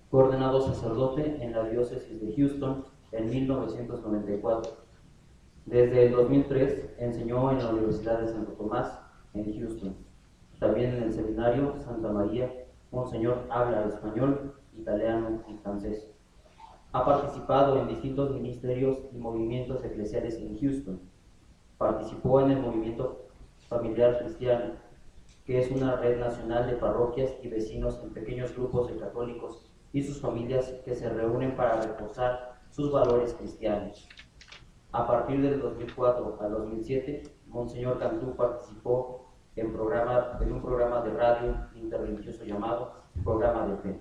Fue ordenado sacerdote en la diócesis de Houston en 1994. Desde el 2003 enseñó en la Universidad de Santo Tomás en Houston. También en el seminario Santa María, Monseñor habla español, italiano y francés. Ha participado en distintos ministerios y movimientos eclesiales en Houston. Participó en el movimiento familiar cristiano, que es una red nacional de parroquias y vecinos en pequeños grupos de católicos y sus familias que se reúnen para reforzar sus valores cristianos. A partir del 2004 al 2007, Monseñor Cantú participó en un programa de radio interreligioso llamado Programa de Fe.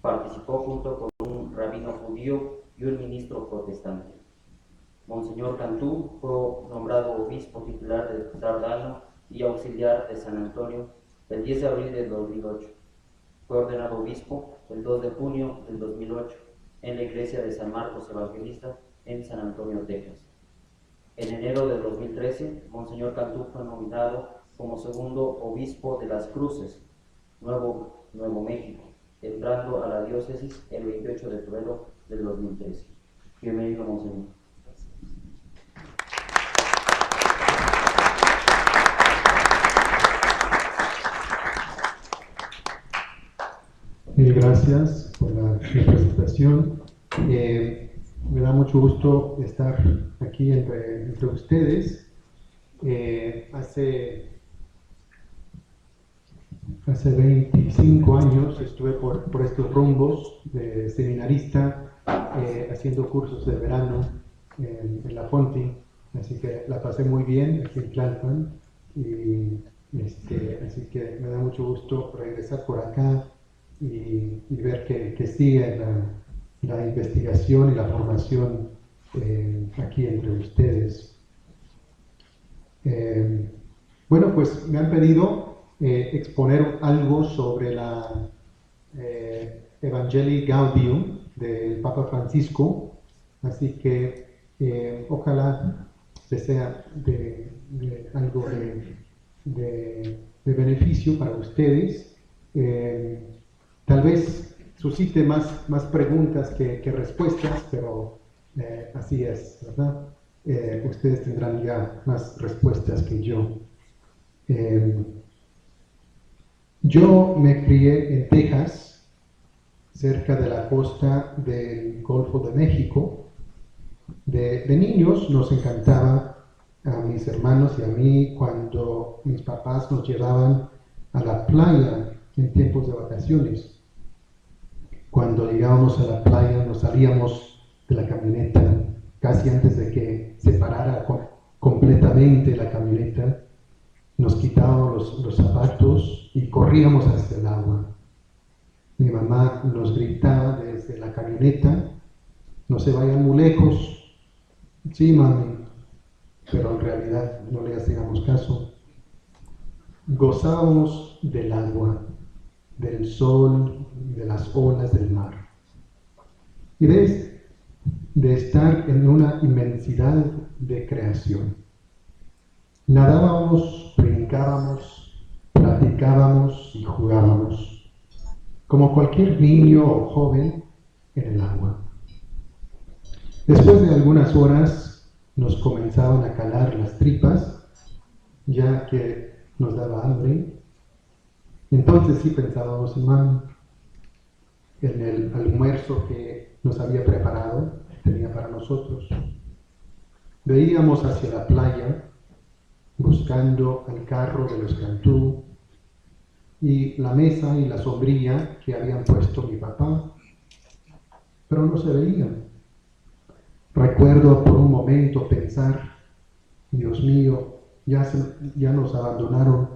Participó junto con un rabino judío y un ministro protestante. Monseñor Cantú fue nombrado obispo titular de Tardano y auxiliar de San Antonio el 10 de abril del 2008. Fue ordenado obispo el 2 de junio del 2008 en la iglesia de San Marcos Evangelista en San Antonio, Texas. En enero del 2013, Monseñor Cantú fue nominado como segundo obispo de Las Cruces, Nuevo México, entrando a la diócesis el 28 de febrero del 2013. Bienvenido, Monseñor. Mil gracias por la presentación. Me da mucho gusto estar aquí entre ustedes. Hace 25 años estuve por estos rumbos de seminarista, haciendo cursos de verano en la Fonti, así que la pasé muy bien aquí en Tlalpan, así que me da mucho gusto regresar por acá y ver que sigue la investigación y la formación aquí entre ustedes. Bueno, pues me han pedido exponer algo sobre la Evangelii Gaudium del Papa Francisco, así que ojalá sea algo de beneficio para ustedes. Tal vez suscite más preguntas que respuestas, pero así es, ¿verdad? Ustedes tendrán ya más respuestas que yo. Yo me crié en Texas, cerca de la costa del Golfo de México. De niños nos encantaba a mis hermanos y a mí cuando mis papás nos llevaban a la playa en tiempos de vacaciones. Cuando llegábamos a la playa nos salíamos de la camioneta casi antes de que se parara completamente la camioneta, nos quitábamos los zapatos y corríamos hacia el agua. Mi mamá nos gritaba desde la camioneta: no se vayan muy lejos. Sí, mami, pero en realidad no le hacíamos caso. Gozábamos del agua, del sol, de las olas del mar. Y de estar en una inmensidad de creación. Nadábamos, brincábamos, platicábamos y jugábamos, como cualquier niño o joven en el agua. Después de algunas horas nos comenzaban a calar las tripas, ya que nos daba hambre. Entonces sí pensábamos en el almuerzo que nos había preparado, tenía para nosotros. Veíamos hacia la playa, buscando el carro de los Cantú y la mesa y la sombrilla que habían puesto mi papá, pero no se veían. Recuerdo por un momento pensar: Dios mío, ya nos abandonaron.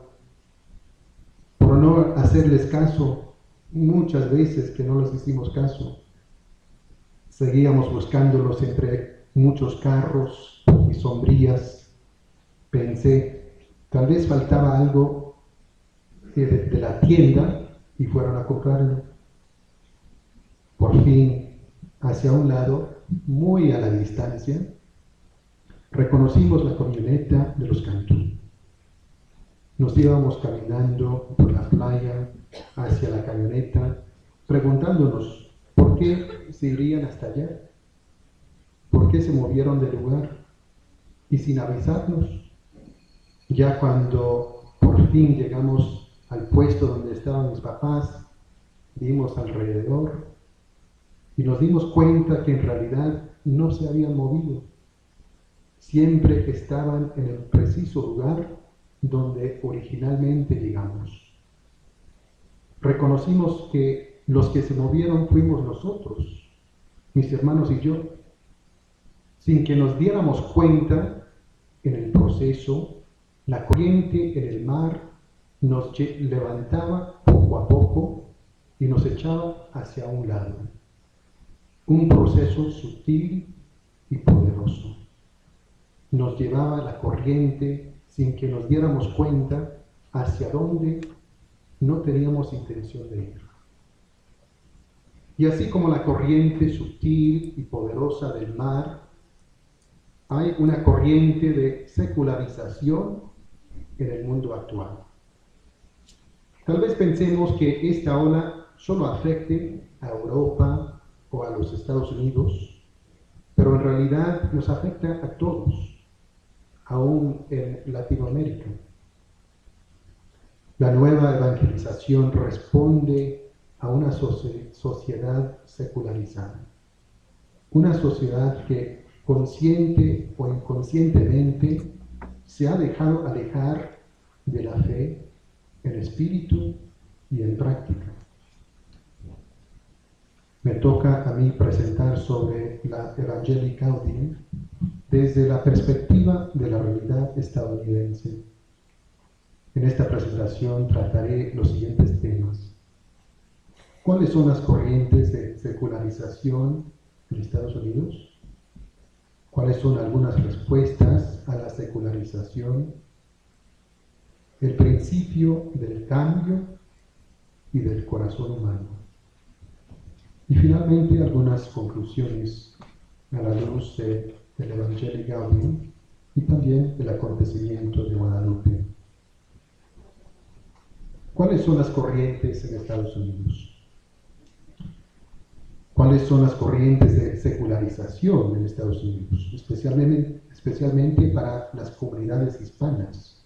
Por no hacerles caso, muchas veces que no les hicimos caso, seguíamos buscándolos entre muchos carros y sombrillas. Pensé, tal vez faltaba algo de la tienda y fueron a comprarlo. Por fin, hacia un lado, muy a la distancia, reconocimos la camioneta de los Cantú. Nos íbamos caminando por la playa hacia la camioneta, preguntándonos ¿por qué se irían hasta allá? ¿Por qué se movieron del lugar? Y sin avisarnos, ya cuando por fin llegamos al puesto donde estaban mis papás, vimos alrededor y nos dimos cuenta que en realidad no se habían movido. Siempre estaban en el preciso lugar donde originalmente llegamos. Reconocimos que los que se movieron fuimos nosotros, mis hermanos y yo, sin que nos diéramos cuenta. En el proceso, la corriente en el mar nos levantaba poco a poco y nos echaba hacia un lado. Un proceso sutil y poderoso. Nos llevaba la corriente sin que nos diéramos cuenta hacia donde no teníamos intención de ir. Y así como la corriente sutil y poderosa del mar, hay una corriente de secularización en el mundo actual. Tal vez pensemos que esta ola solo afecte a Europa o a los Estados Unidos, pero en realidad nos afecta a todos, aún en Latinoamérica. La nueva evangelización responde a una sociedad secularizada, una sociedad que consciente o inconscientemente se ha dejado alejar de la fe en espíritu y en práctica. Me toca a mí presentar sobre la Evangelii Gaudium desde la perspectiva de la realidad estadounidense. En esta presentación trataré los siguientes temas. ¿Cuáles son las corrientes de secularización en Estados Unidos? ¿Cuáles son algunas respuestas a la secularización? El principio del cambio y del corazón humano. Y finalmente algunas conclusiones a la luz del Evangelii Gaudium y también del acontecimiento de Guadalupe. ¿Cuáles son las corrientes en Estados Unidos? ¿Cuáles son las corrientes de secularización en Estados Unidos, especialmente para las comunidades hispanas?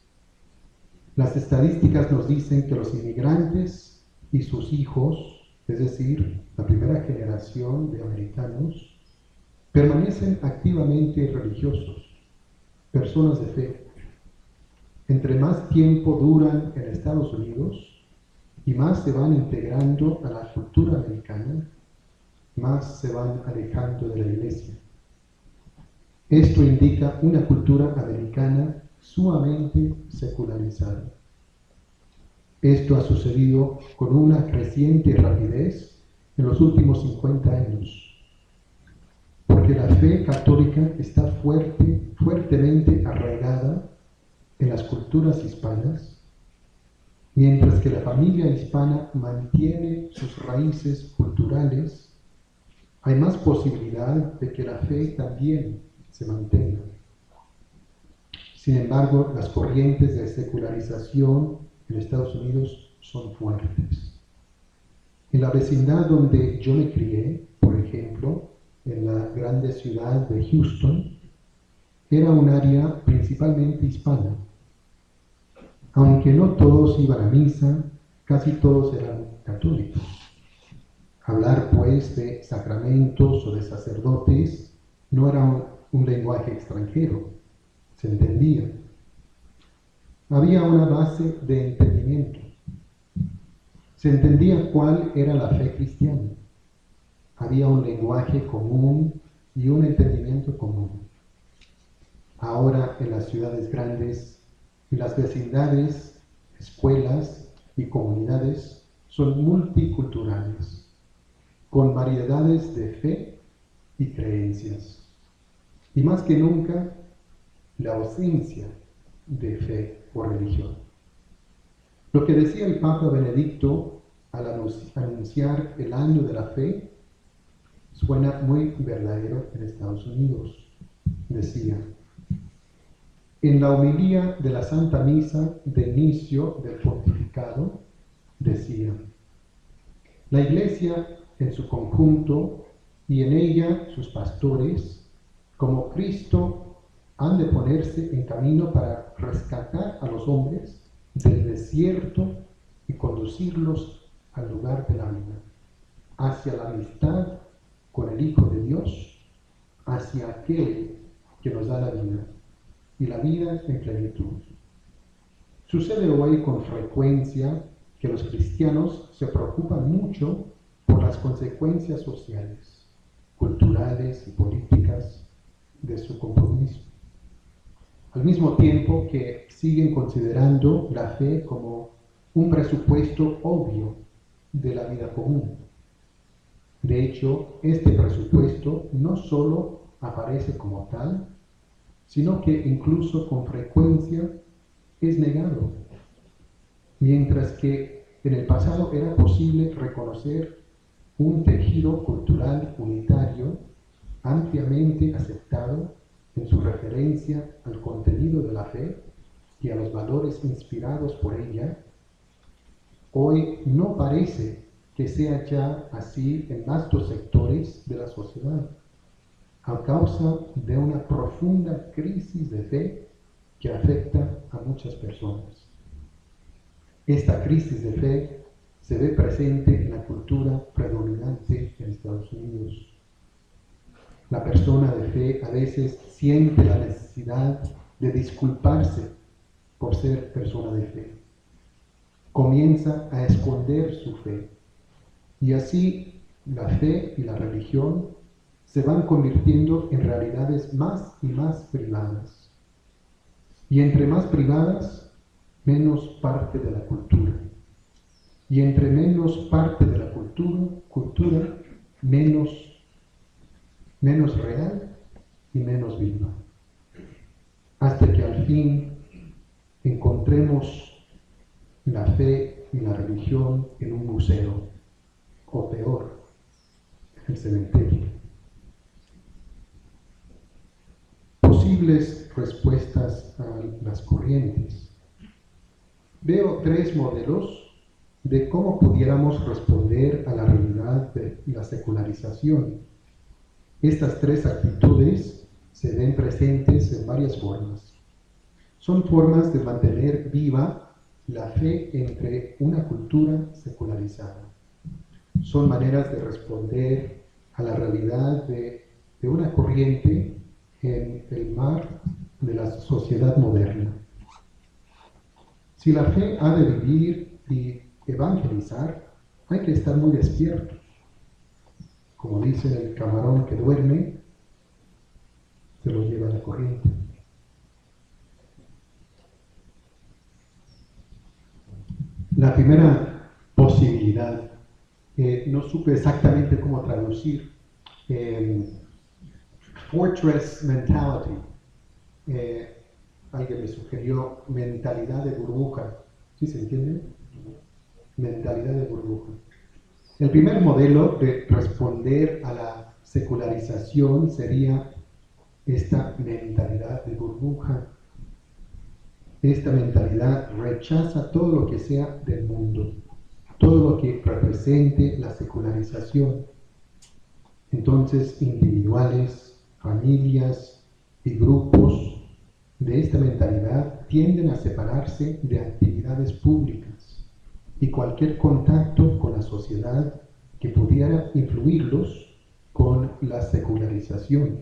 Las estadísticas nos dicen que los inmigrantes y sus hijos, es decir, la primera generación de americanos, permanecen activamente religiosos, personas de fe. Entre más tiempo duran en Estados Unidos y más se van integrando a la cultura americana, más se van alejando de la iglesia. Esto indica una cultura americana sumamente secularizada. Esto ha sucedido con una creciente rapidez en los últimos 50 años, porque la fe católica está fuertemente arraigada en las culturas hispanas, mientras que la familia hispana mantiene sus raíces culturales. Hay más posibilidad de que la fe también se mantenga. Sin embargo, las corrientes de secularización en Estados Unidos son fuertes. En la vecindad donde yo me crié, por ejemplo, en la grande ciudad de Houston, era un área principalmente hispana. Aunque no todos iban a misa, casi todos eran católicos. Hablar, pues, de sacramentos o de sacerdotes no era un lenguaje extranjero, se entendía. Había una base de entendimiento. Se entendía cuál era la fe cristiana. Había un lenguaje común y un entendimiento común. Ahora, en las ciudades grandes, las vecindades, escuelas y comunidades son multiculturales, con variedades de fe y creencias. Y más que nunca, la ausencia de fe o religión. Lo que decía el Papa Benedicto al anunciar el año de la fe suena muy verdadero en Estados Unidos. Decía: en la homilía de la Santa Misa de inicio del pontificado, decía: la Iglesia en su conjunto y en ella sus pastores, como Cristo, han de ponerse en camino para rescatar a los hombres del desierto y conducirlos al lugar de la vida, hacia la amistad con el Hijo de Dios, hacia aquel que nos da la vida, y la vida en plenitud. Sucede hoy con frecuencia que los cristianos se preocupan mucho por las consecuencias sociales, culturales y políticas de su compromiso, al mismo tiempo que siguen considerando la fe como un presupuesto obvio de la vida común. De hecho, este presupuesto no solo aparece como tal, sino que incluso con frecuencia es negado, mientras que en el pasado era posible reconocer un tejido cultural unitario ampliamente aceptado en su referencia al contenido de la fe y a los valores inspirados por ella. Hoy no parece que sea ya así en vastos sectores de la sociedad, a causa de una profunda crisis de fe que afecta a muchas personas. Esta crisis de fe se ve presente en la cultura predominante en Estados Unidos. La persona de fe a veces siente la necesidad de disculparse por ser persona de fe. Comienza a esconder su fe y así la fe y la religión se van convirtiendo en realidades más y más privadas. Y entre más privadas, menos parte de la cultura. Y entre menos parte de la cultura, menos real y menos viva. Hasta que al fin encontremos la fe y la religión en un museo, o peor, en el cementerio. Posibles respuestas a las corrientes. Veo 3 modelos de cómo pudiéramos responder a la realidad de la secularización. Estas 3 actitudes se ven presentes en varias formas. Son formas de mantener viva la fe entre una cultura secularizada. Son maneras de responder a la realidad de una corriente en el mar de la sociedad moderna. Si la fe ha de vivir y evangelizar, hay que estar muy despiertos. Como dice el camarón que duerme, se lo lleva la corriente. La primera posibilidad, no supe exactamente cómo traducir, fortress mentality. Alguien me sugirió mentalidad de burbuja. ¿Sí se entiende? Mentalidad de burbuja. El primer modelo de responder a la secularización sería esta mentalidad de burbuja. Esta mentalidad rechaza todo lo que sea del mundo, todo lo que represente la secularización. Entonces, individuales, familias y grupos de esta mentalidad tienden a separarse de actividades públicas y cualquier contacto con la sociedad que pudiera influirlos con la secularización.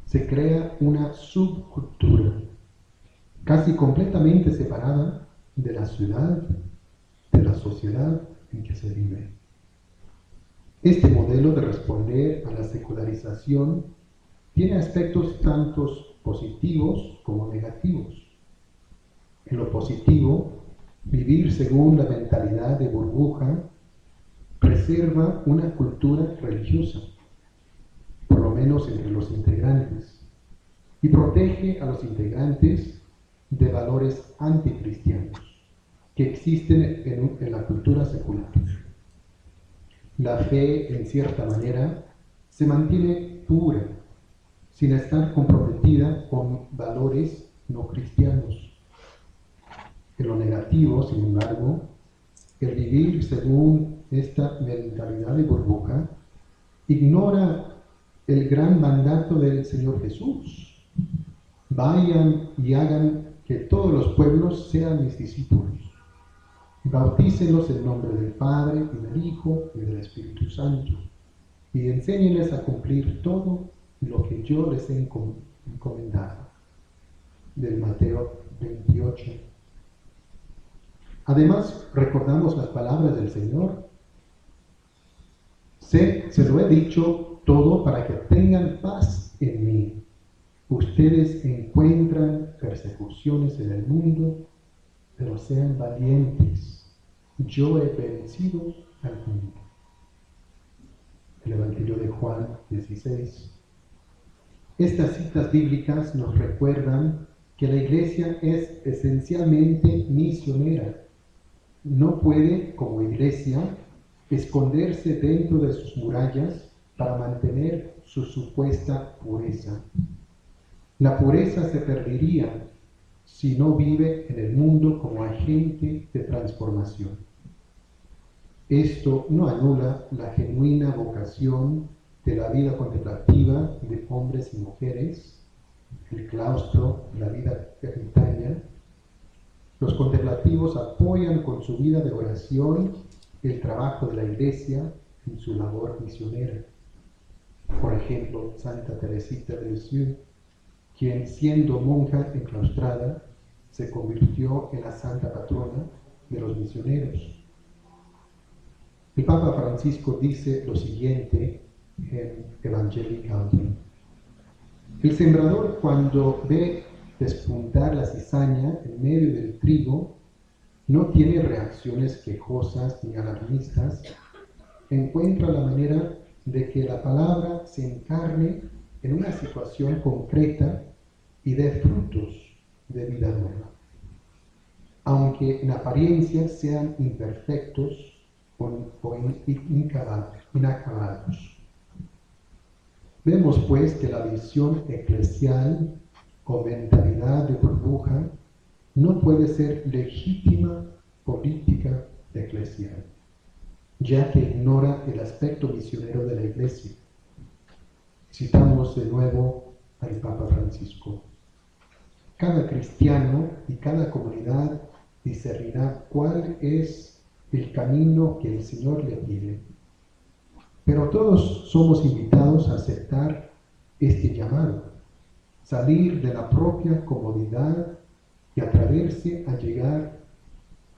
Se crea una subcultura casi completamente separada de la ciudad, de la sociedad en que se vive. Este modelo de responder a la secularización tiene aspectos tanto positivos como negativos. En lo positivo, vivir según la mentalidad de burbuja preserva una cultura religiosa, por lo menos entre los integrantes, y protege a los integrantes de valores anticristianos que existen en la cultura secular. La fe, en cierta manera, se mantiene pura, sin estar comprometida con valores no cristianos. En lo negativo, sin embargo, el vivir según esta mentalidad de burbuja, ignora el gran mandato del Señor Jesús. Vayan y hagan que todos los pueblos sean mis discípulos. Bautícenlos en nombre del Padre, y del Hijo, y del Espíritu Santo, y enséñenles a cumplir todo lo que yo les he encomendado. Del Mateo 28. Además, recordamos las palabras del Señor. Se lo he dicho todo para que tengan paz en mí. Ustedes encuentran persecuciones en el mundo, pero sean valientes. Yo he vencido al mundo. El Evangelio de Juan 16. Estas citas bíblicas nos recuerdan que la Iglesia es esencialmente misionera. No puede, como Iglesia, esconderse dentro de sus murallas para mantener su supuesta pureza. La pureza se perdería si no vive en el mundo como agente de transformación. Esto no anula la genuina vocación de la vida contemplativa de hombres y mujeres, el claustro, la vida ermitaña. Los contemplativos apoyan con su vida de oración el trabajo de la Iglesia en su labor misionera. Por ejemplo, Santa Teresita de Lisieux, quien siendo monja enclaustrada, se convirtió en la santa patrona de los misioneros. El Papa Francisco dice lo siguiente en Evangelii Gaudium: el sembrador, cuando ve despuntar la cizaña en medio del trigo, no tiene reacciones quejosas ni alarmistas. Encuentra la manera de que la palabra se encarne en una situación concreta y dé frutos de vida nueva, aunque en apariencia sean imperfectos o inacabados. Vemos pues que la visión eclesial o mentalidad de burbuja no puede ser legítima política eclesial, ya que ignora el aspecto misionero de la Iglesia. Citamos de nuevo al Papa Francisco: cada cristiano y cada comunidad discernirá cuál es el camino que el Señor le pide. Pero todos somos invitados a aceptar este llamado, salir de la propia comodidad y atreverse a llegar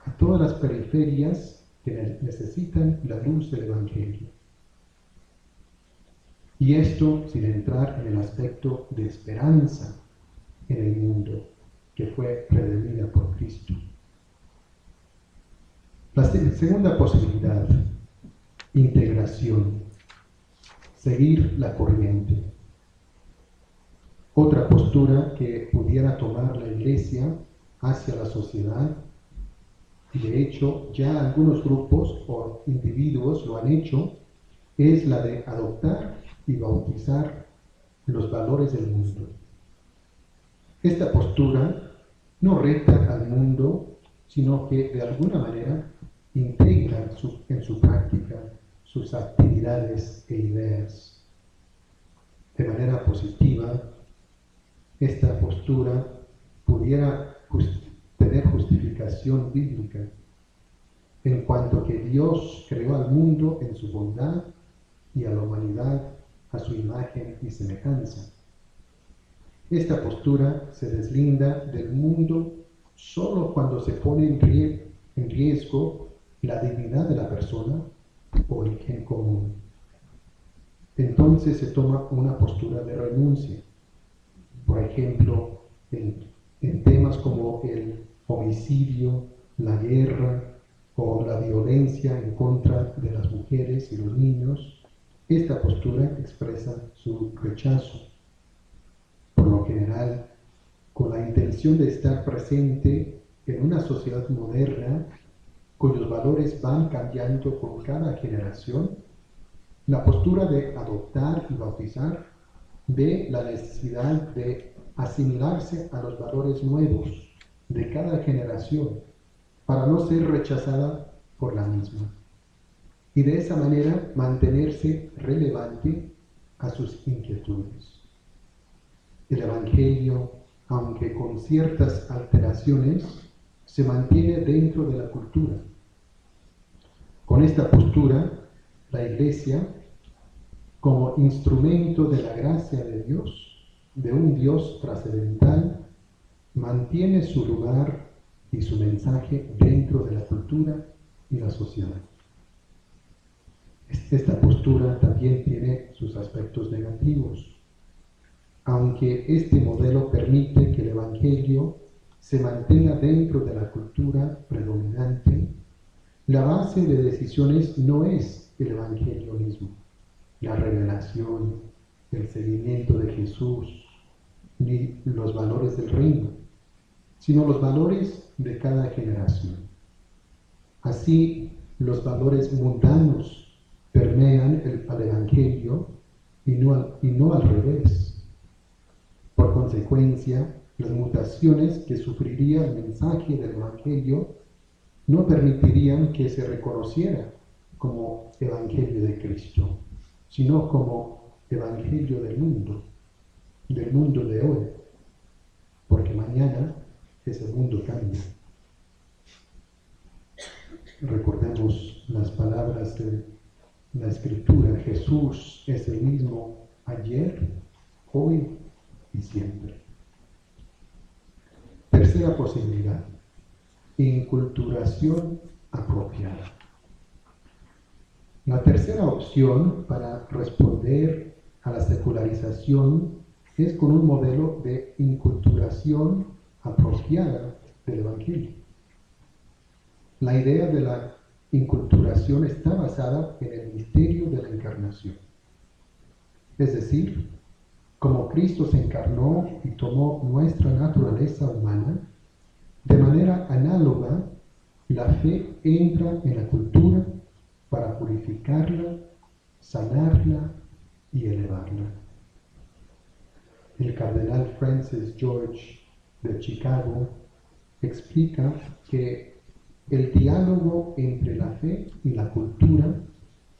a todas las periferias que necesitan la luz del Evangelio. Y esto sin entrar en el aspecto de esperanza en el mundo que fue redimida por Cristo. La segunda posibilidad: integración, seguir la corriente. Otra postura que pudiera tomar la Iglesia hacia la sociedad, y de hecho ya algunos grupos o individuos lo han hecho, es la de adoptar y bautizar los valores del mundo. Esta postura no reta al mundo, sino que de alguna manera integra en su práctica sus actividades e ideas. De manera positiva, esta postura pudiera tener justificación bíblica, en cuanto que Dios creó al mundo en su bondad y a la humanidad a su imagen y semejanza. Esta postura se deslinda del mundo solo cuando se pone en riesgo la dignidad de la persona o el bien común. Entonces se toma una postura de renuncia. Por ejemplo, en temas como el homicidio, la guerra o la violencia en contra de las mujeres y los niños, esta postura expresa su rechazo. Por lo general, con la intención de estar presente en una sociedad moderna cuyos valores van cambiando con cada generación, la postura de adoptar y bautizar ve la necesidad de asimilarse a los valores nuevos de cada generación para no ser rechazada por la misma. y de esa manera mantenerse relevante a sus inquietudes. El Evangelio, aunque con ciertas alteraciones, se mantiene dentro de la cultura. Con esta postura, la Iglesia, como instrumento de la gracia de Dios, de un Dios trascendental, mantiene su lugar y su mensaje dentro de la cultura y la sociedad. Esta postura también tiene sus aspectos negativos. Aunque este modelo permite que el Evangelio se mantenga dentro de la cultura predominante, la base de decisiones no es el Evangelio mismo, la revelación, el seguimiento de Jesús, ni los valores del reino, sino los valores de cada generación. Así, los valores mundanos permean al Evangelio y no al revés. Por consecuencia, las mutaciones que sufriría el mensaje del Evangelio no permitirían que se reconociera como Evangelio de Cristo, sino como Evangelio del mundo de hoy, porque mañana ese mundo cambia. Recordemos las palabras de la Escritura: Jesús es el mismo ayer, hoy y siempre. Tercera posibilidad: inculturación apropiada. La tercera opción para responder a la secularización es con un modelo de inculturación apropiada del Evangelio. La idea de la inculturación está basada en el misterio de la encarnación. Es decir, como Cristo se encarnó y tomó nuestra naturaleza humana, de manera análoga, la fe entra en la cultura para purificarla, sanarla y elevarla. El cardenal Francis George de Chicago explica que el diálogo entre la fe y la cultura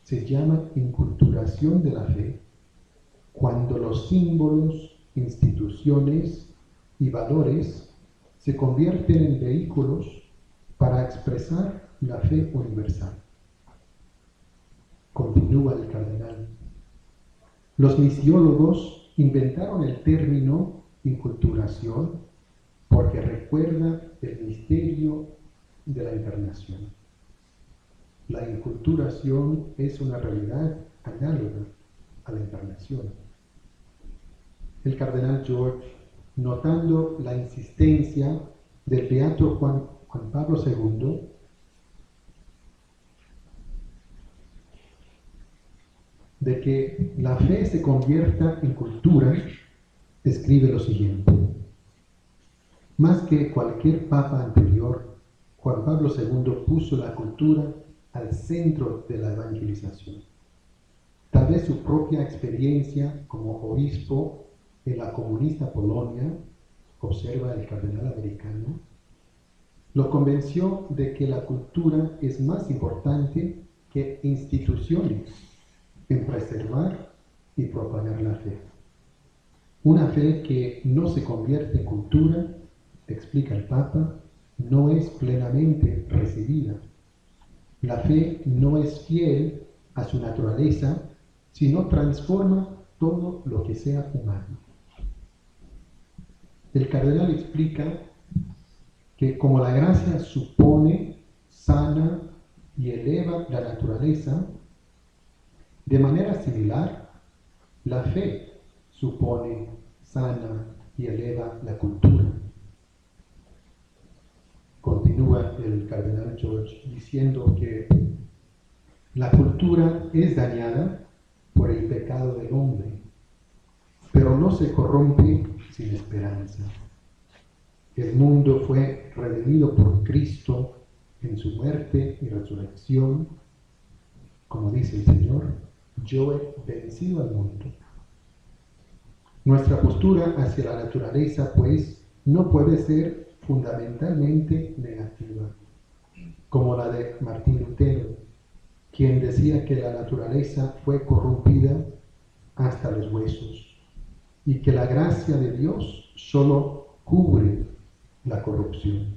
se llama inculturación de la fe cuando los símbolos, instituciones y valores se convierten en vehículos para expresar la fe universal. Continúa el cardenal. Los misiólogos inventaron el término inculturación porque recuerda el misterio de la encarnación. La inculturación es una realidad análoga a la encarnación. El cardenal George, notando la insistencia del beato Juan Pablo II, de que la fe se convierta en cultura, escribe lo siguiente: más que cualquier papa anterior, Juan Pablo II puso la cultura al centro de la evangelización. Tal vez su propia experiencia como obispo en la comunista Polonia, observa el cardenal americano, lo convenció de que la cultura es más importante que instituciones en preservar y propagar la fe. Una fe que no se convierte en cultura, explica el Papa, no es plenamente recibida. La fe no es fiel a su naturaleza, sino transforma todo lo que sea humano. El cardenal explica que como la gracia supone, sana y eleva la naturaleza, de manera similar, la fe supone, sana y eleva la cultura. Continúa el cardenal George diciendo que la cultura es dañada por el pecado del hombre, pero no se corrompe sin esperanza. El mundo fue redimido por Cristo en su muerte y resurrección. Como dice el Señor, yo he vencido al mundo. Nuestra postura hacia la naturaleza, pues, no puede ser fundamentalmente negativa, como la de Martín Lutero, quien decía que la naturaleza fue corrompida hasta los huesos y que la gracia de Dios solo cubre la corrupción.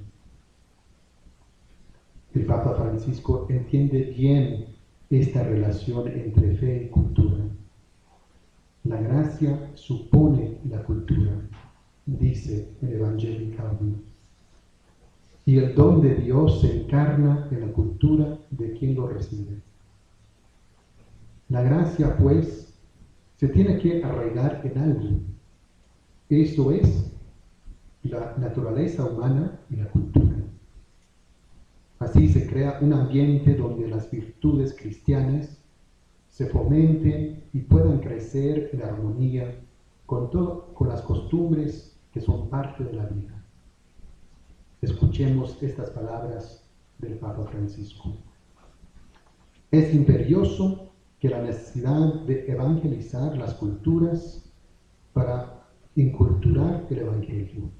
El Papa Francisco entiende bien esta relación entre fe y cultura. La gracia supone la cultura, dice el Evangelio Gaudium. Y el don de Dios se encarna en la cultura de quien lo recibe. La gracia, pues, se tiene que arraigar en algo. Eso es la naturaleza humana y la cultura. Así se crea un ambiente donde las virtudes cristianas se fomenten y puedan crecer en armonía con las costumbres que son parte de la vida. Escuchemos estas palabras del Papa Francisco. Es imperioso que la necesidad de evangelizar las culturas para inculturar el Evangelio.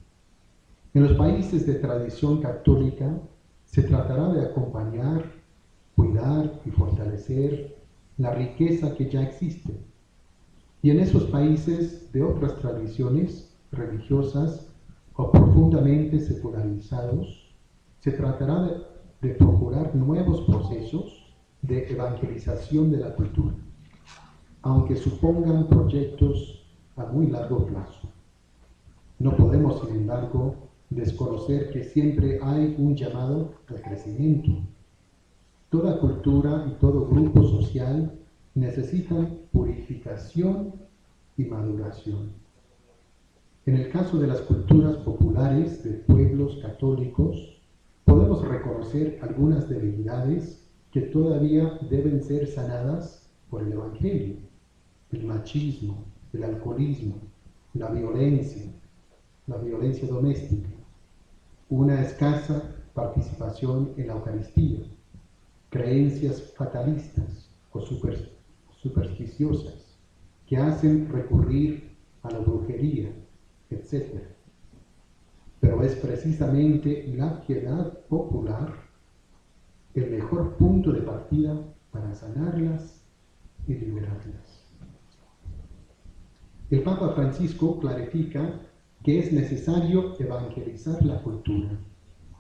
En los países de tradición católica se tratará de acompañar, cuidar y fortalecer la riqueza que ya existe. Y en esos países de otras tradiciones religiosas o profundamente secularizados, se tratará de procurar nuevos procesos de evangelización de la cultura, aunque supongan proyectos a muy largo plazo. No podemos, sin embargo, desconocer que siempre hay un llamado al crecimiento. Toda cultura y todo grupo social necesitan purificación y maduración. En el caso de las culturas populares de pueblos católicos, podemos reconocer algunas debilidades que todavía deben ser sanadas por el Evangelio: el machismo, el alcoholismo, la violencia doméstica, una escasa participación en la Eucaristía, creencias fatalistas o supersticiosas que hacen recurrir a la brujería, etc. Pero es precisamente la piedad popular el mejor punto de partida para sanarlas y liberarlas. El Papa Francisco clarifica que es necesario evangelizar la cultura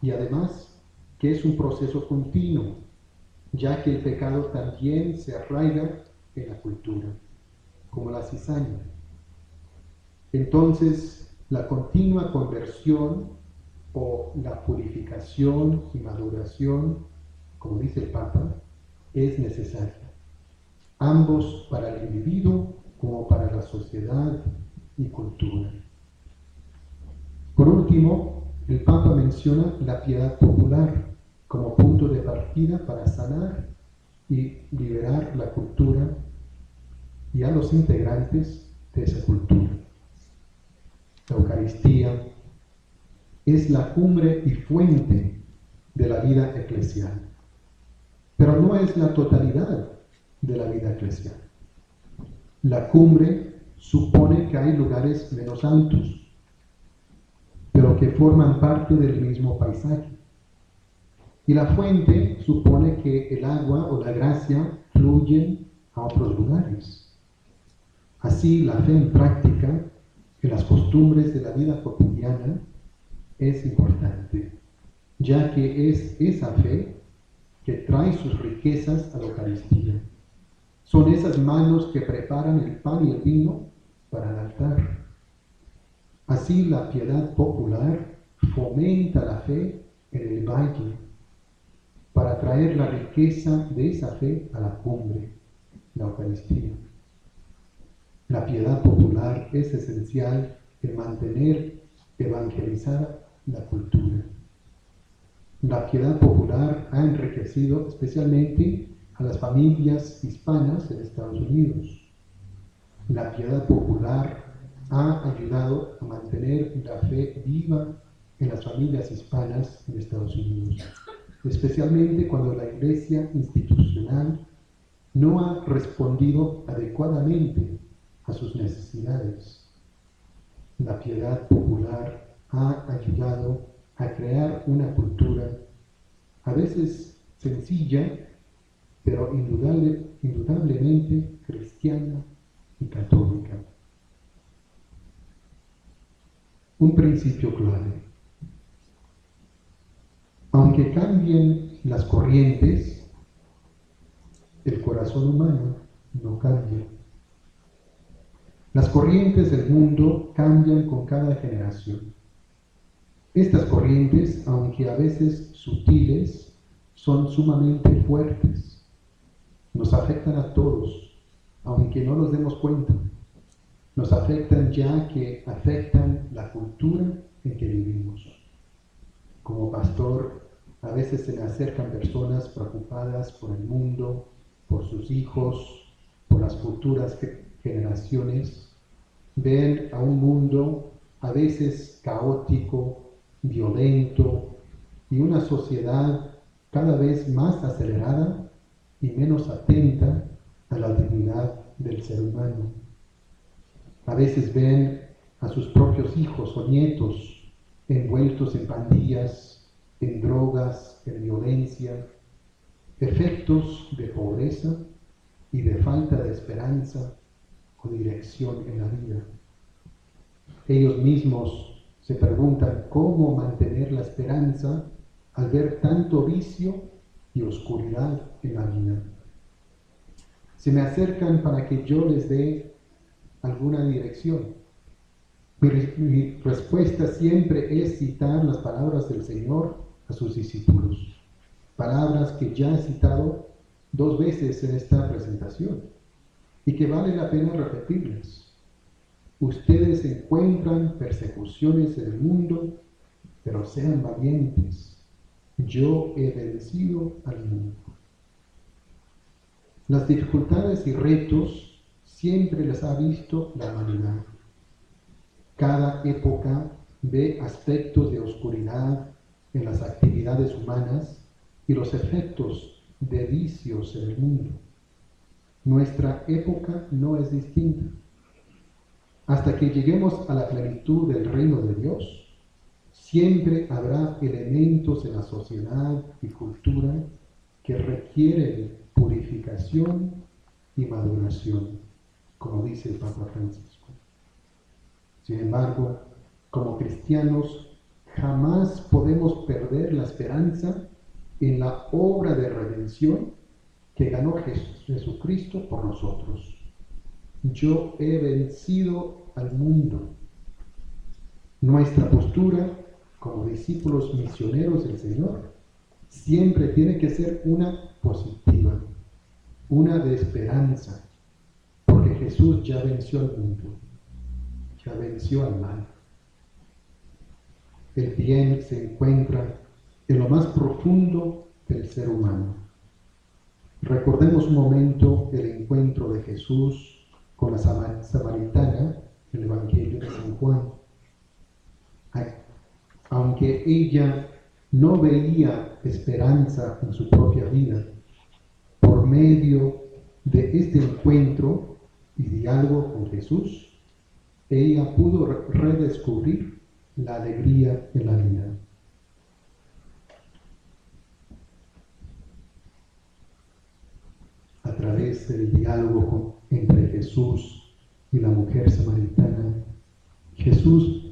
y además que es un proceso continuo, ya que el pecado también se arraiga en la cultura, como la cizaña. Entonces, la continua conversión o la purificación y maduración, como dice el Papa, es necesaria, ambos para el individuo como para la sociedad y cultura. Por último, el Papa menciona la piedad popular como punto de partida para sanar y liberar la cultura y a los integrantes de esa cultura. La Eucaristía es la cumbre y fuente de la vida eclesial, pero no es la totalidad de la vida eclesial. La cumbre supone que hay lugares menos altos, pero que forman parte del mismo paisaje. Y la fuente supone que el agua o la gracia fluyen a otros lugares. Así, la fe en práctica, en las costumbres de la vida cotidiana, es importante, ya que es esa fe que trae sus riquezas a la Eucaristía. Son esas manos que preparan el pan y el vino para el altar. Así, la piedad popular fomenta la fe en el valle para traer la riqueza de esa fe a la cumbre, la Eucaristía. La piedad popular es esencial en mantener evangelizada la cultura. La piedad popular ha enriquecido especialmente a las familias hispanas en Estados Unidos. La piedad popular ha ayudado a mantener la fe viva en las familias hispanas en Estados Unidos, especialmente cuando la Iglesia institucional no ha respondido adecuadamente a sus necesidades. La piedad popular ha ayudado a crear una cultura a veces sencilla pero indudablemente cristiana y católica. Un principio clave. Aunque cambien las corrientes, el corazón humano no cambia. Las corrientes del mundo cambian con cada generación. Estas corrientes, aunque a veces sutiles, son sumamente fuertes. Nos afectan a todos, aunque no nos demos cuenta. Nos afectan ya que afectan la cultura en que vivimos. Como pastor, a veces se me acercan personas preocupadas por el mundo, por sus hijos, por las futuras generaciones. Ven a un mundo a veces caótico, violento y una sociedad cada vez más acelerada y menos atenta a la dignidad del ser humano. A veces ven a sus propios hijos o nietos envueltos en pandillas, en drogas, en violencia, efectos de pobreza y de falta de esperanza o dirección en la vida. Ellos mismos se preguntan cómo mantener la esperanza al ver tanto vicio y oscuridad en la vida. Se me acercan para que yo les dé alguna dirección. Mi respuesta siempre es citar las palabras del Señor a sus discípulos. Palabras que ya he citado 2 veces en esta presentación y que vale la pena repetirlas. Ustedes encuentran persecuciones en el mundo, pero sean valientes. Yo he vencido al mundo. Las dificultades y retos siempre las ha visto la humanidad. Cada época ve aspectos de oscuridad en las actividades humanas y los efectos de vicios en el mundo. Nuestra época no es distinta. Hasta que lleguemos a la plenitud del reino de Dios, siempre habrá elementos en la sociedad y cultura que requieren purificación y maduración, como dice el Papa Francisco. Sin embargo, como cristianos, jamás podemos perder la esperanza en la obra de redención que ganó Jesucristo por nosotros. Yo he vencido al mundo. Nuestra postura como discípulos misioneros del Señor siempre tiene que ser una positiva, una de esperanza, porque Jesús ya venció al mundo, ya venció al mal. El bien se encuentra en lo más profundo del ser humano. Recordemos un momento el encuentro de Jesús con la samaritana en el Evangelio de San Juan. Aunque ella no veía esperanza en su propia vida, por medio de este encuentro y diálogo con Jesús, ella pudo redescubrir la alegría en la vida. A través del diálogo entre Jesús y la mujer samaritana, Jesús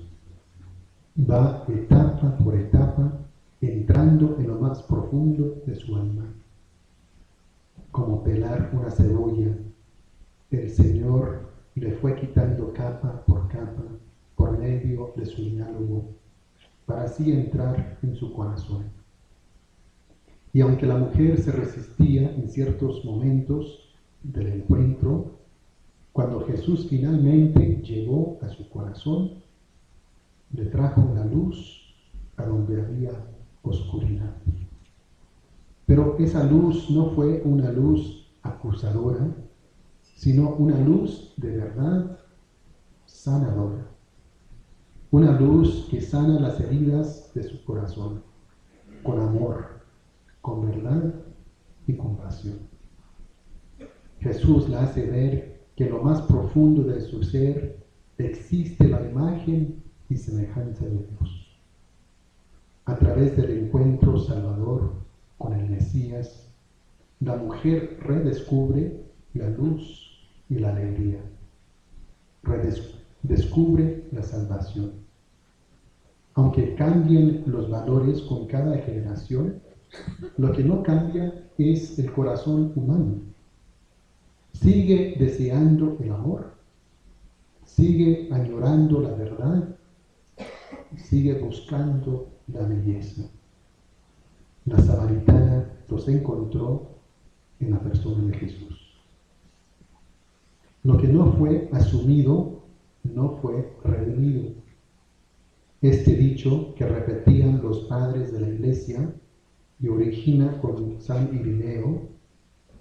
va etapa por etapa entrando en lo más profundo de su alma. Como pelar una cebolla, el Señor le fue quitando capa por medio de su diálogo, para así entrar en su corazón. Y aunque la mujer se resistía en ciertos momentos del encuentro, cuando Jesús finalmente llegó a su corazón, le trajo una luz a donde había oscuridad. Pero esa luz no fue una luz acusadora, sino una luz de verdad sanadora. Una luz que sana las heridas de su corazón, con amor, con verdad y compasión. Jesús la hace ver que en lo más profundo de su ser existe la imagen y semejanza de Dios. A través del encuentro salvador con el Mesías, la mujer redescubre la luz y la alegría, descubre la salvación. Aunque cambien los valores con cada generación, lo que no cambia es el corazón humano. Sigue deseando el amor, sigue añorando la verdad, sigue buscando la belleza. La samaritana los encontró en la persona de Jesús. Lo que no fue asumido, no fue redimido. Este dicho que repetían los padres de la Iglesia y origina con San Irineo,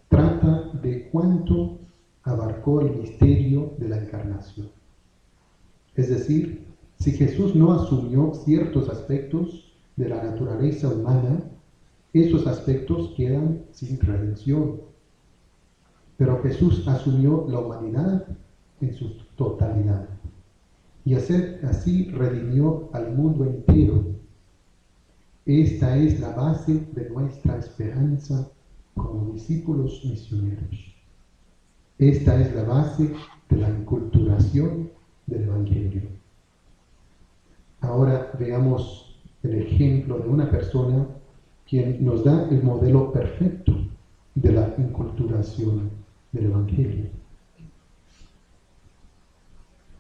trata de cuánto abarcó el misterio de la encarnación. Es decir, si Jesús no asumió ciertos aspectos de la naturaleza humana, esos aspectos quedan sin redención. Pero Jesús asumió la humanidad en su totalidad y así redimió al mundo entero. Esta es la base de nuestra esperanza como discípulos misioneros. Esta es la base de la inculturación del Evangelio. Ahora veamos el ejemplo de una persona quien nos da el modelo perfecto de la inculturación del Evangelio.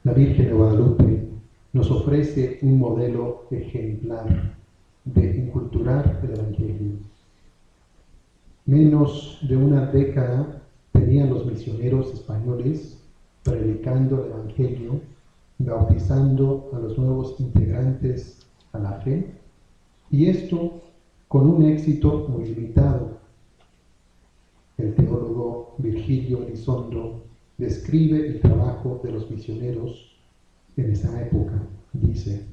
La Virgen de Guadalupe nos ofrece un modelo ejemplar de inculturar el Evangelio. Menos de una década tenían los misioneros españoles predicando el Evangelio, bautizando a los nuevos integrantes a la fe, y esto con un éxito muy limitado. El teólogo Virgilio Elizondo describe el trabajo de los misioneros en esa época. Dice: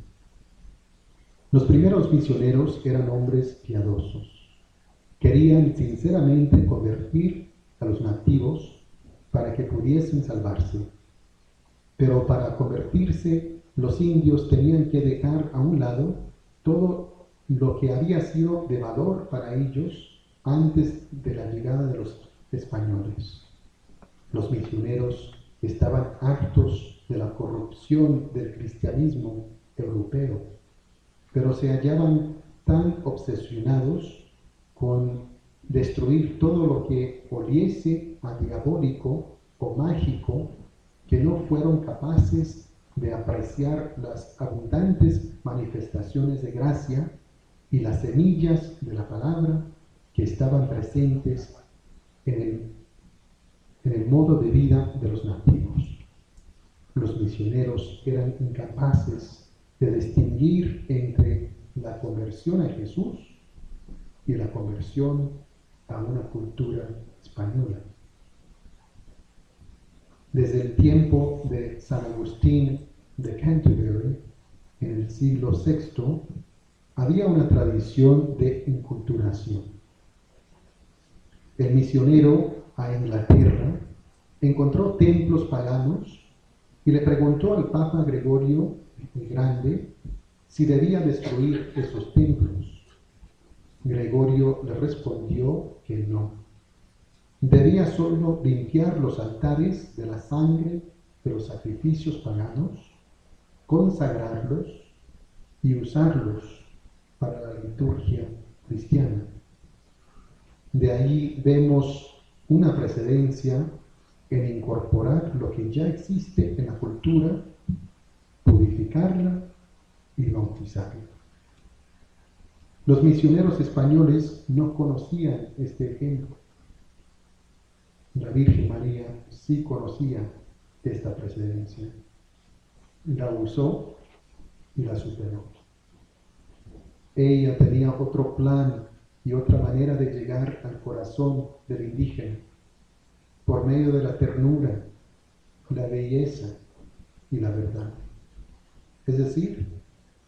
los primeros misioneros eran hombres piadosos. Querían sinceramente convertir a los nativos para que pudiesen salvarse. Pero para convertirse, los indios tenían que dejar a un lado todo lo que había sido de valor para ellos antes de la llegada de los españoles. Los misioneros estaban hartos de la corrupción del cristianismo europeo, pero se hallaban tan obsesionados con destruir todo lo que oliese a diabólico o mágico, que no fueron capaces de apreciar las abundantes manifestaciones de gracia y las semillas de la palabra que estaban presentes en el modo de vida de los nativos. Los misioneros eran incapaces de distinguir entre la conversión a Jesús y la conversión a una cultura española. Desde el tiempo de San Agustín de Canterbury, en el siglo VI, había una tradición de inculturación. El misionero a Inglaterra encontró templos paganos y le preguntó al Papa Gregorio el Grande si debía destruir esos templos. Gregorio le respondió que no. Debía solo limpiar los altares de la sangre de los sacrificios paganos, consagrarlos y usarlos para la liturgia cristiana. De ahí vemos una precedencia en incorporar lo que ya existe en la cultura, purificarla y bautizarla. Los misioneros españoles no conocían este ejemplo. La Virgen María sí conocía esta precedencia. La usó y la superó. Ella tenía otro plan y otra manera de llegar al corazón del indígena, por medio de la ternura, la belleza y la verdad. Es decir,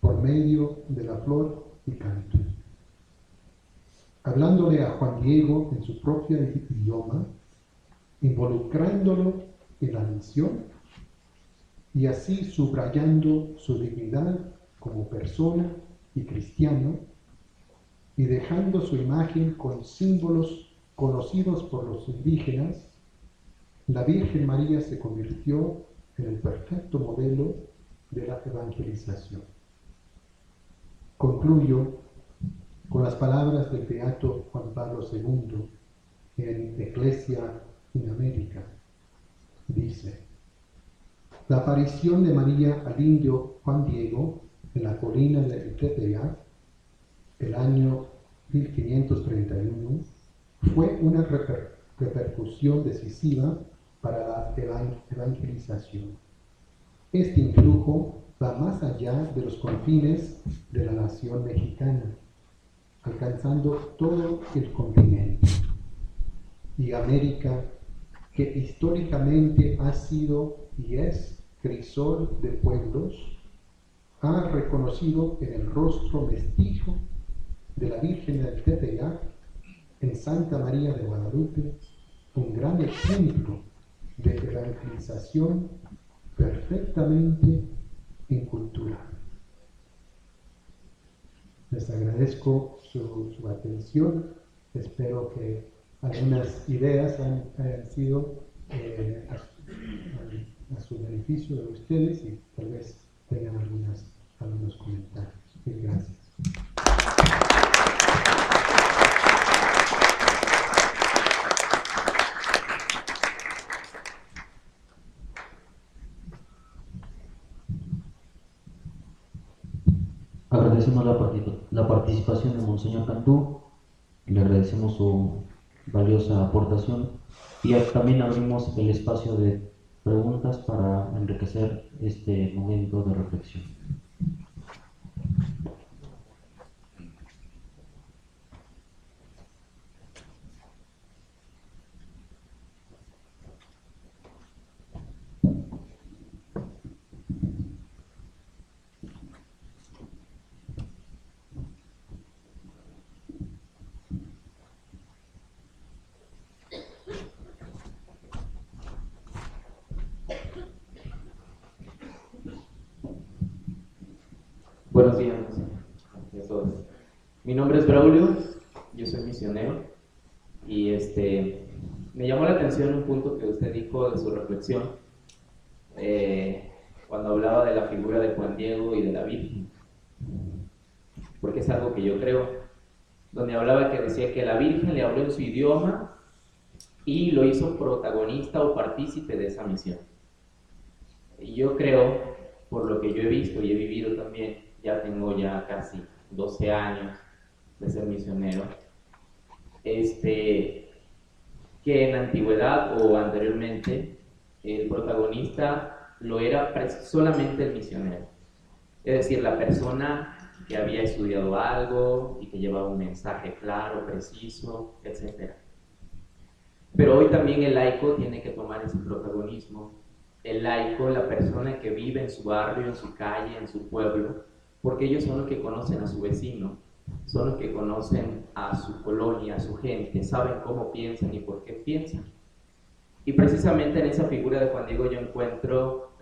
por medio de la flor y canto. Hablándole a Juan Diego en su propio idioma, involucrándolo en la misión y así subrayando su dignidad como persona y cristiano y dejando su imagen con símbolos conocidos por los indígenas, la Virgen María se convirtió en el perfecto modelo de la evangelización. Concluyo con las palabras del beato Juan Pablo II en Ecclesia in America. Dice: la aparición de María al indio Juan Diego en la colina del Tepeyac, el año 1531, fue una repercusión decisiva para la evangelización. Este influjo va más allá de los confines de la nación mexicana, alcanzando todo el continente. Y América, que históricamente ha sido y es crisol de pueblos, ha reconocido en el rostro mestizo de la Virgen del Tepeyac, en Santa María de Guadalupe, un gran ejemplo de evangelización perfectamente incultural. Les agradezco su atención. Espero que algunas ideas hayan sido a su beneficio de ustedes y tal vez tengan algunos comentarios. Mil gracias. Agradecemos la participación de Monseñor Cantú, le agradecemos su valiosa aportación y también abrimos el espacio de preguntas para enriquecer este momento de reflexión. Buenos días a todos. Mi nombre es Braulio, yo soy misionero y me llamó la atención un punto que usted dijo de su reflexión cuando hablaba de la figura de Juan Diego y de la Virgen, porque es algo que yo creo, donde hablaba que decía que la Virgen le habló en su idioma y lo hizo protagonista o partícipe de esa misión. Y yo creo, por lo que yo he visto y he vivido también, ya tengo ya casi 12 años de ser misionero, que en la antigüedad o anteriormente el protagonista lo era solamente el misionero, es decir, la persona que había estudiado algo y que llevaba un mensaje claro, preciso, etc. Pero hoy también el laico tiene que tomar ese protagonismo. El laico, la persona que vive en su barrio, en su calle, en su pueblo, porque ellos son los que conocen a su vecino, son los que conocen a su colonia, a su gente, saben cómo piensan y por qué piensan. Y precisamente en esa figura de Juan Diego yo encuentro,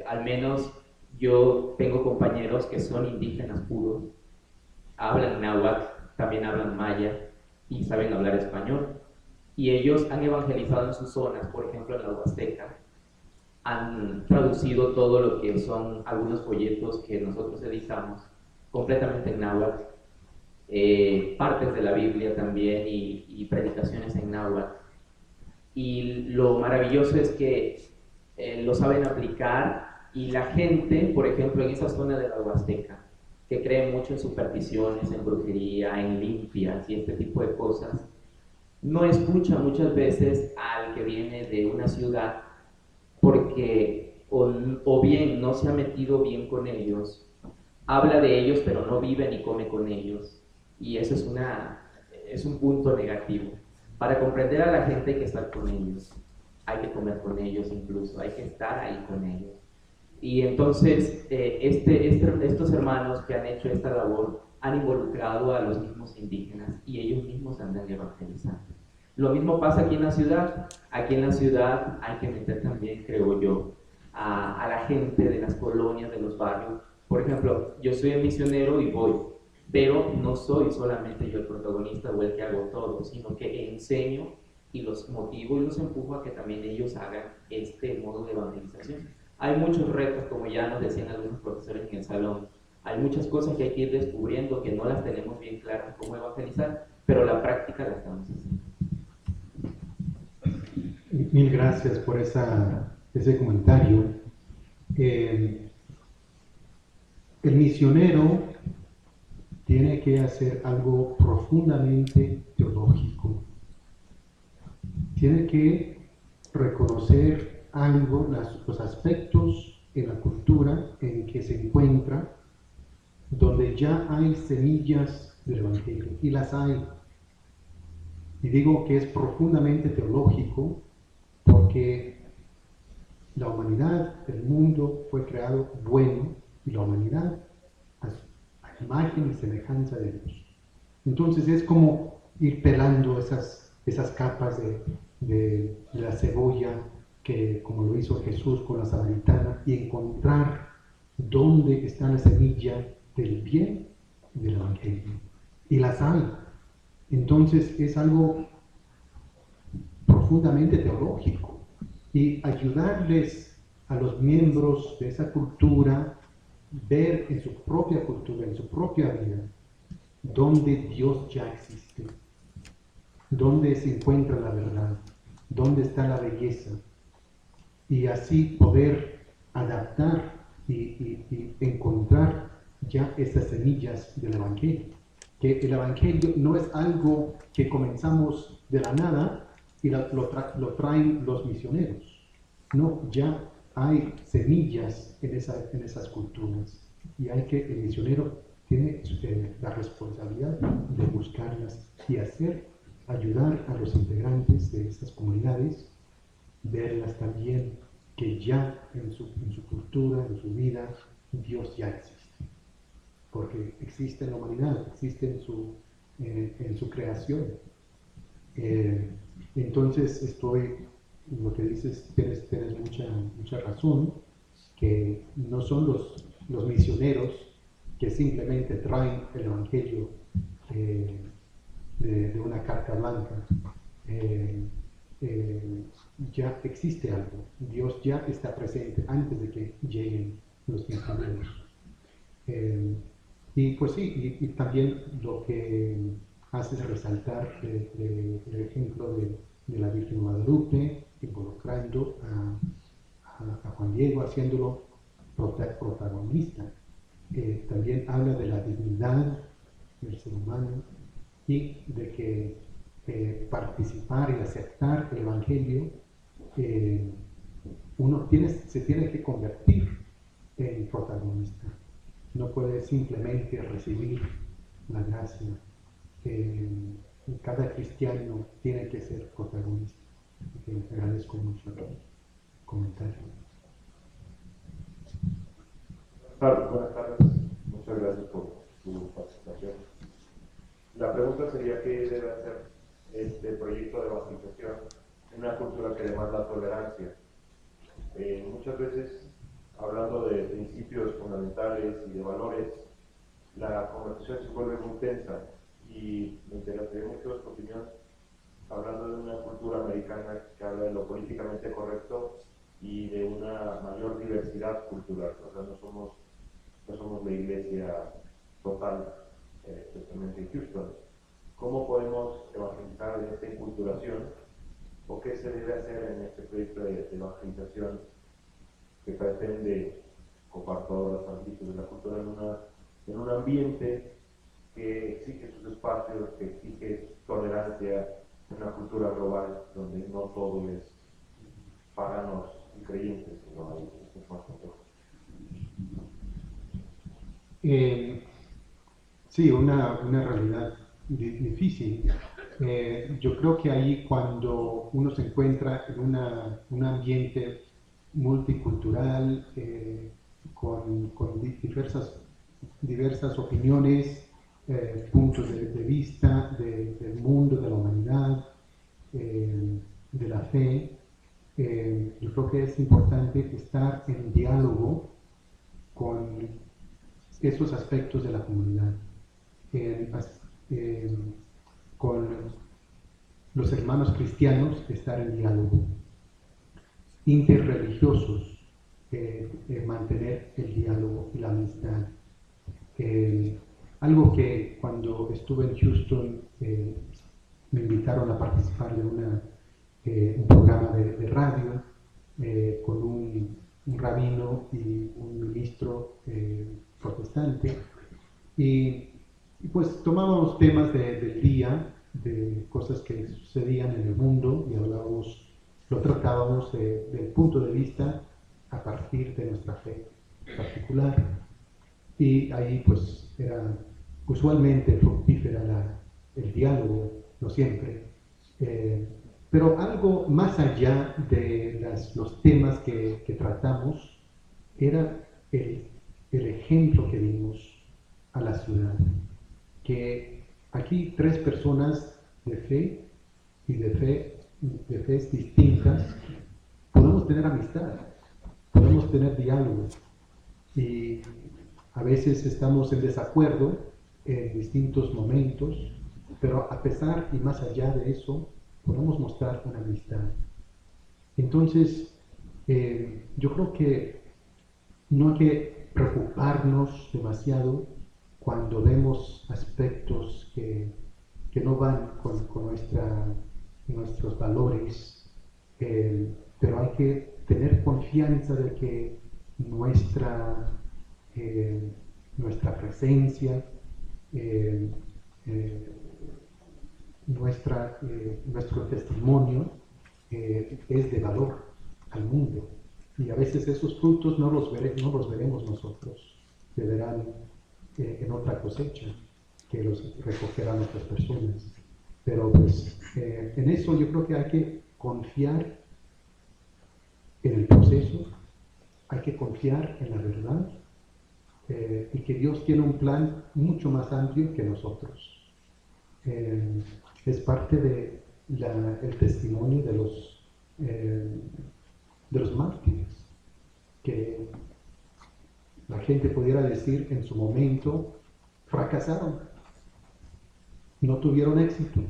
al menos yo tengo compañeros que son indígenas puros, hablan náhuatl, también hablan maya y saben hablar español. Y ellos han evangelizado en sus zonas, por ejemplo en la Huasteca, han traducido todo lo que son algunos folletos que nosotros editamos completamente en náhuatl, partes de la Biblia también y predicaciones en náhuatl. Y lo maravilloso es que lo saben aplicar y la gente, por ejemplo, en esa zona de la Huasteca, que cree mucho en supersticiones, en brujería, en limpias y este tipo de cosas, no escucha muchas veces al que viene de una ciudad porque o bien no se ha metido bien con ellos, habla de ellos pero no vive ni come con ellos, y eso es un punto negativo. Para comprender a la gente hay que estar con ellos, hay que comer con ellos incluso, hay que estar ahí con ellos. Y entonces estos hermanos que han hecho esta labor han involucrado a los mismos indígenas y ellos mismos andan evangelizando. Lo mismo pasa aquí en la ciudad. Aquí en la ciudad hay que meter también, creo yo, a la gente de las colonias, de los barrios. Por ejemplo, yo soy el misionero y voy, pero no soy solamente yo el protagonista o el que hago todo, sino que enseño y los motivo y los empujo a que también ellos hagan este modo de evangelización. Hay muchos retos, como ya nos decían algunos profesores en el salón, hay muchas cosas que hay que ir descubriendo que no las tenemos bien claras cómo evangelizar, pero la práctica la estamos haciendo. Mil gracias por ese comentario. El misionero tiene que hacer algo profundamente teológico. Tiene que reconocer algo, los aspectos en la cultura en que se encuentra, donde ya hay semillas del Evangelio, y las hay. Y digo que es profundamente teológico porque la humanidad, el mundo fue creado bueno, y la humanidad a imagen y semejanza de Dios. Entonces es como ir pelando esas capas de la cebolla, que como lo hizo Jesús con la samaritana, y encontrar dónde está la semilla del bien del Evangelio. Y las hay. Entonces es algo profundamente teológico, y ayudarles a los miembros de esa cultura ver en su propia cultura, en su propia vida, dónde Dios ya existe, dónde se encuentra la verdad, dónde está la belleza, y así poder adaptar y encontrar ya esas semillas del Evangelio. Que el Evangelio no es algo que comenzamos de la nada y lo traen los misioneros. No, ya hay semillas en esas culturas, y el misionero tiene la responsabilidad de buscarlas y ayudar a los integrantes de estas comunidades, verlas también, que ya en su cultura, en su vida, Dios ya existe. Porque existe en la humanidad, existe en su creación. Entonces lo que dices, tienes mucha razón, que no son los misioneros que simplemente traen el Evangelio de una carta blanca. Ya existe algo, Dios ya está presente antes de que lleguen los misioneros. Y pues sí, y también lo que haces resaltar el ejemplo de la Virgen Guadalupe, involucrando a Juan Diego, haciéndolo protagonista. También habla de la dignidad del ser humano, y de que participar y aceptar el Evangelio, uno se tiene que convertir en protagonista. No puede simplemente recibir la gracia. Cada cristiano tiene que ser protagonista. Te agradezco mucho el comentario. Buenas tardes, muchas gracias por tu participación. La pregunta sería: ¿qué debe hacer este proyecto de evangelización en una cultura que demanda tolerancia? Muchas veces, hablando de principios fundamentales y de valores, la conversación se vuelve muy tensa, y me interesaría mucho tu opinión, hablando de una cultura americana que habla de lo políticamente correcto y de una mayor diversidad cultural. O sea, no somos la iglesia total, especialmente en Houston. ¿Cómo podemos evangelizar en esta inculturación? ¿O qué se debe hacer en este proyecto de evangelización que pretende copar todos los ámbitos de la cultura en un ambiente que exige sus espacios, que exige tolerancia, en una cultura global donde no todo es paganos y creyentes, sino hay muchos más complejos? Sí, una realidad difícil. Yo creo que ahí, cuando uno se encuentra en un ambiente multicultural, con diversas opiniones, puntos de vista del mundo, de la humanidad, de la fe, yo creo que es importante estar en diálogo con esos aspectos de la comunidad. con los hermanos cristianos estar en diálogo, interreligiosos, mantener el diálogo y la amistad. Algo que cuando estuve en Houston me invitaron a participar de un programa de radio con un rabino y un ministro protestante, y pues tomábamos temas del día, de cosas que sucedían en el mundo, y lo tratábamos del punto de vista a partir de nuestra fe particular. Y ahí pues era usualmente fructífera el diálogo, no siempre, pero algo más allá de los temas que tratamos era el ejemplo que dimos a la ciudad, que aquí 3 personas de fe y de fe distintas podemos tener amistad, podemos tener diálogo, y a veces estamos en desacuerdo en distintos momentos, pero a pesar y más allá de eso, podemos mostrar una amistad. Entonces, yo creo que no hay que preocuparnos demasiado cuando vemos aspectos que no van con nuestros valores, pero hay que tener confianza de que nuestra presencia, nuestro testimonio es de valor al mundo, y a veces esos frutos no los veremos nosotros, se verán en otra cosecha que los recogerán otras personas. Pero pues en eso yo creo que hay que confiar en el proceso, hay que confiar en la verdad, y que Dios tiene un plan mucho más amplio que nosotros. Es parte del testimonio de los mártires, que la gente pudiera decir en su momento fracasaron, no tuvieron éxito,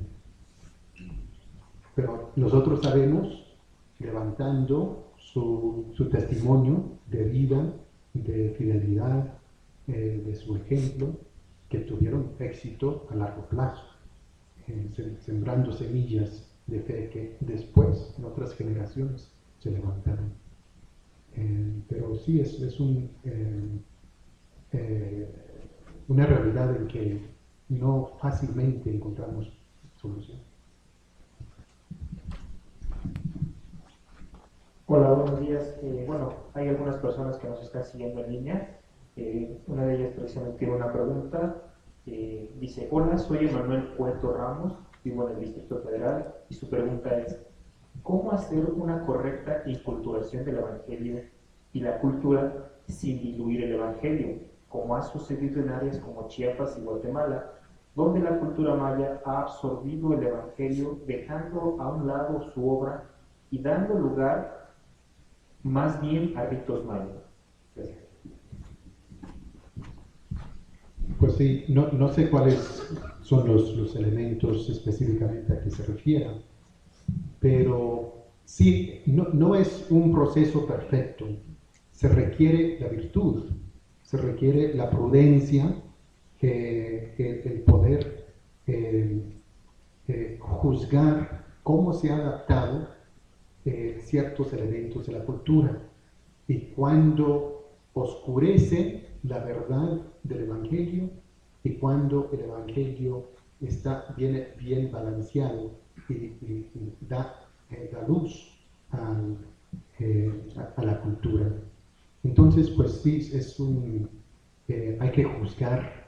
pero nosotros sabemos, levantando su testimonio de vida, de fidelidad, de su ejemplo, que tuvieron éxito a largo plazo, sembrando semillas de fe que después en otras generaciones se levantaron. Pero sí es una realidad en que no fácilmente encontramos solución. Hola, buenos días. Hay algunas personas que nos están siguiendo en línea. Una de ellas precisamente tiene una pregunta. Dice: hola, soy Emanuel Cueto Ramos, vivo en el Distrito Federal, y su pregunta es: ¿cómo hacer una correcta inculturación del Evangelio y la cultura sin diluir el Evangelio, como ha sucedido en áreas como Chiapas y Guatemala, donde la cultura maya ha absorbido el Evangelio, dejando a un lado su obra y dando lugar más bien a ritos mayas? Gracias. Pues sí, no sé cuáles son los elementos específicamente a que se refieran, pero sí, no es un proceso perfecto. Se requiere la virtud, se requiere la prudencia, el poder juzgar cómo se ha adaptado ciertos elementos de la cultura, y cuando oscurece la verdad del Evangelio, y cuando el Evangelio viene bien balanceado y da luz a la cultura. Entonces, pues sí, hay que juzgar,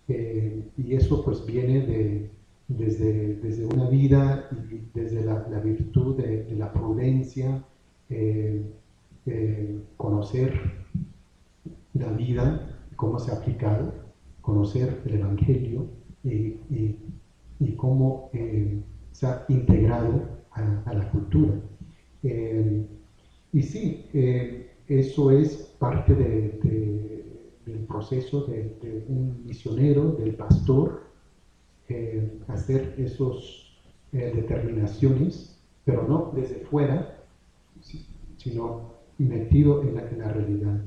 y eso pues viene desde una vida y desde la virtud de la prudencia, conocer la vida, cómo se ha aplicado, conocer el Evangelio y cómo se ha integrado a la cultura. Y sí, eso es parte del proceso de un misionero, del pastor, hacer esas determinaciones, pero no desde fuera, sino metido en la realidad.